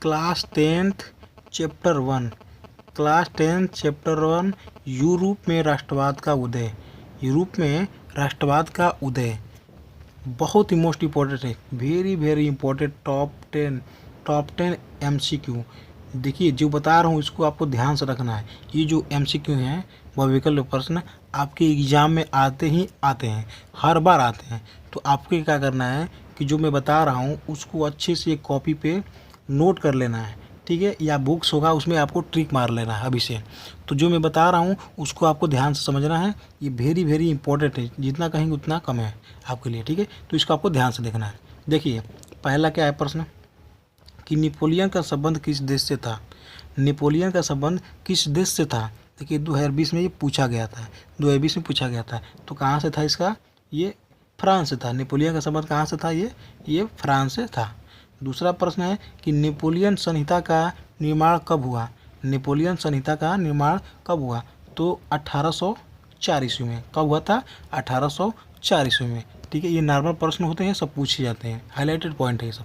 Class 10th chapter 1, class 10th chapter 1, Europe में राष्ट्रवाद का उदय। यूरोप में राष्ट्रवाद का उदय बहुत ही मोस्ट इम्पोर्टेंट है, very very important. Top ten MCQ। देखिए जो बता रहा हूँ इसको आपको ध्यान से रखना है। ये जो MCQ हैं वह विकल्प प्रश्न आपके एग्जाम में आते ही आते हैं, हर बार आते हैं। तो आपको क्या करना है कि जो मैं बता रहा हूँ उसको अच्छे से एक कॉपी पे नोट कर लेना है, ठीक है, या बुक्स होगा उसमें आपको ट्रिक मार लेना है अभी से। तो जो मैं बता रहा हूँ उसको आपको ध्यान से समझना है, ये वेरी वेरी इंपॉर्टेंट है, जितना कहेंगे उतना कम है आपके लिए, ठीक है। तो इसको आपको ध्यान से देखना है। देखिए पहला क्या है प्रश्न कि नेपोलियन का संबंध किस देश से था। नेपोलियन का संबंध किस देश से था। देखिए 2020 में ये पूछा गया था, 2020 में पूछा गया था। तो कहाँ से था इसका, ये फ्रांस से था। नेपोलियन का संबंध कहाँ से था, ये फ्रांस से था। दूसरा प्रश्न है कि नेपोलियन संहिता का निर्माण कब हुआ। नेपोलियन संहिता का निर्माण कब हुआ, तो 1804 ईस्वी में। कब हुआ था, 1804 ईस्वी में, ठीक है। ये नॉर्मल प्रश्न होते हैं, सब पूछे जाते हैं, हाईलाइटेड पॉइंट है ये सब।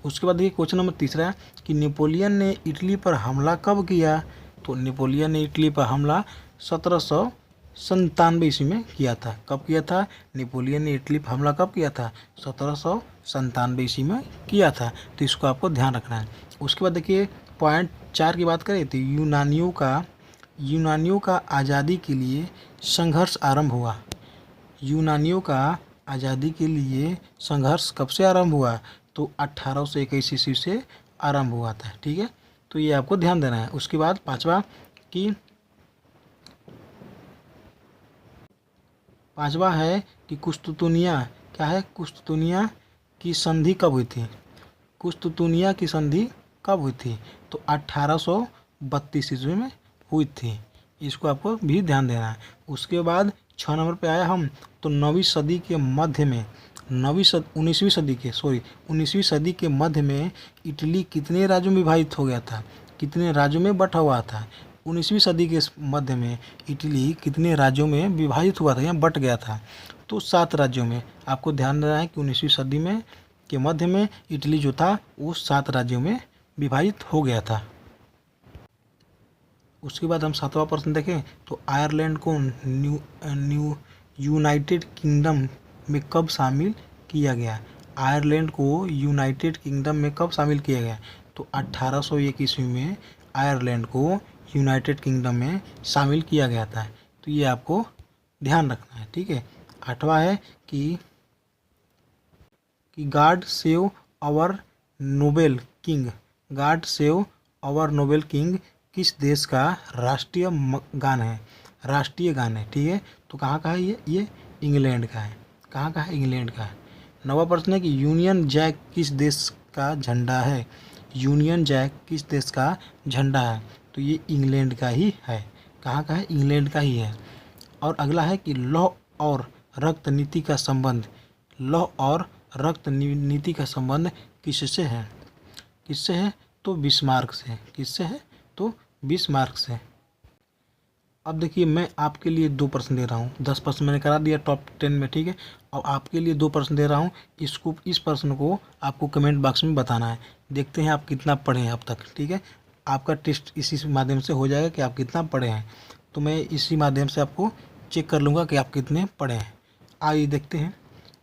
उसके बाद देखिए क्वेश्चन नंबर तीसरा कि नेपोलियन ने इटली पर हमला कब किया। तो नेपोलियन ने इटली पर हमला 1797 ईस्वी में किया था। कब किया था, नेपोलियन ने इटली पर हमला कब किया था, 1797 ईस्वी में किया था। तो इसको आपको ध्यान रखना है। उसके बाद देखिए पॉइंट 4 की बात करें तो यूनानियों का आज़ादी के लिए संघर्ष आरंभ हुआ। यूनानियों का आज़ादी के लिए संघर्ष कब से आरंभ हुआ, तो 1821 ईस्वी से आरंभ हुआ था, ठीक है। तो ये आपको ध्यान देना है। उसके बाद पांचवा है कि कुस्तुतुनिया क्या है, कुस्तुतुनिया की संधि कब हुई थी। कुस्तुतुनिया की संधि कब हुई थी, तो 1832 ईस्वी में हुई थी। इसको आपको भी ध्यान देना है। उसके बाद 6 नंबर पे आया हम, तो 19वीं सदी के मध्य में 19वीं सदी के मध्य में इटली कितने राज्यों में विभाजित हो गया था, कितने राज्यों में बटा हुआ था। 19वीं सदी के मध्य में इटली कितने राज्यों में विभाजित हुआ था या बट गया था, तो 7 राज्यों में। आपको ध्यान देना है कि 19वीं सदी में के मध्य में इटली जो था वो 7 राज्यों में विभाजित हो गया था। उसके बाद हम 7वां प्रश्न देखें तो आयरलैंड को यूनाइटेड किंगडम में कब शामिल किया गया। आयरलैंड को यूनाइटेड किंगडम में कब शामिल किया गया, तो 1801 ईस्वी में आयरलैंड को यूनाइटेड किंगडम में शामिल किया गया था। तो ये आपको ध्यान रखना है, ठीक है। 8वां है कि God save our noble king. God save our noble king किस देश का राष्ट्रीय गान है, राष्ट्रीय गान है, ठीक है। तो कहाँ का है ये इंग्लैंड का है। कहाँ का है, इंग्लैंड का है। 9वां प्रश्न है कि यूनियन जैक किस देश का झंडा है। यूनियन जैक किस देश का झंडा है, तो ये इंग्लैंड का ही है। कहाँ का है, इंग्लैंड का ही है। और अगला है कि लौह और रक्त नीति का संबंध, लौह और रक्त नीति का संबंध किससे है, किससे है, तो बिस्मार्क से। किससे है, तो बिस्मार्क से। अब देखिए मैं आपके लिए 2 प्रश्न दे रहा हूँ, 10 प्रश्न मैंने करा दिया टॉप 10 में, ठीक है। और आपके लिए 2 प्रश्न दे रहा हूँ। इस प्रश्न को आपको कमेंट बॉक्स में बताना है। देखते हैं आप कितना पढ़े हैं अब तक, ठीक है। आपका टेस्ट इसी माध्यम से हो जाएगा कि आप कितना पढ़े हैं। तो मैं इसी माध्यम से आपको चेक कर लूँगा कि आप कितने पढ़े हैं। आइए देखते हैं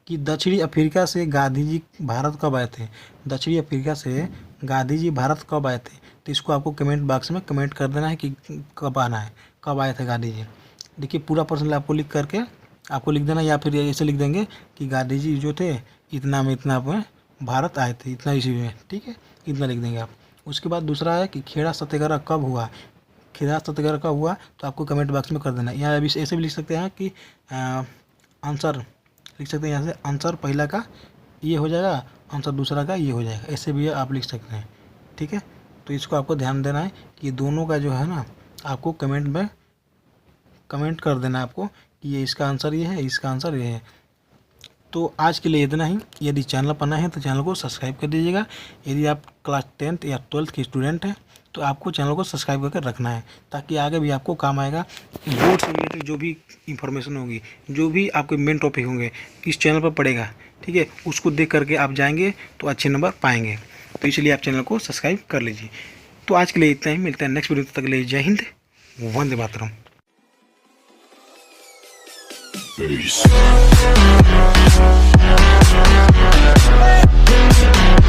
कि दक्षिणी अफ्रीका से गांधी जी भारत कब आए थे। दक्षिणी अफ्रीका से गांधी जी भारत कब आए थे, तो इसको आपको कमेंट बॉक्स में कमेंट कर देना है कि कब आना है, कब आए थे गांधी जी। देखिए पूरा प्रश्न आपको लिख करके आपको लिख देना, या फिर ऐसे लिख देंगे कि गांधी जी जो थे इतना में भारत आए थे, इतना ईस्वी में, ठीक है, इतना लिख देंगे आप। उसके बाद दूसरा है कि खेड़ा सत्याग्रह कब हुआ। खेड़ा सत्याग्रह कब हुआ, तो आपको कमेंट बॉक्स में कर देना। या अभी ऐसे भी लिख सकते हैं कि आंसर लिख सकते हैं, यहाँ से आंसर पहला का ये हो जाएगा, आंसर दूसरा का ये हो जाएगा, ऐसे भी आप लिख सकते हैं, ठीक है। तो इसको आपको ध्यान देना है कि दोनों का जो है ना आपको कमेंट में कमेंट कर देना है आपको कि ये इसका आंसर ये है, इसका आंसर ये है। तो आज के लिए इतना ही। यदि चैनल पर नए हैं तो चैनल को सब्सक्राइब कर दीजिएगा। यदि आप क्लास 10th या 12th के स्टूडेंट हैं तो आपको चैनल को सब्सक्राइब करके रखना है, ताकि आगे भी आपको काम आएगा। बोर्ड से रिलेटेड जो भी इंफॉर्मेशन होगी, जो भी आपके मेन टॉपिक होंगे इस चैनल पर पड़ेगा, ठीक है। उसको देख करके आप जाएंगे तो अच्छे नंबर पाएंगे। तो इसलिए आप चैनल को सब्सक्राइब कर लीजिए। तो आज के लिए इतना ही, मिलता है नेक्स्ट वीडियो, तक के लिए जय हिंद, वंदे मातरम।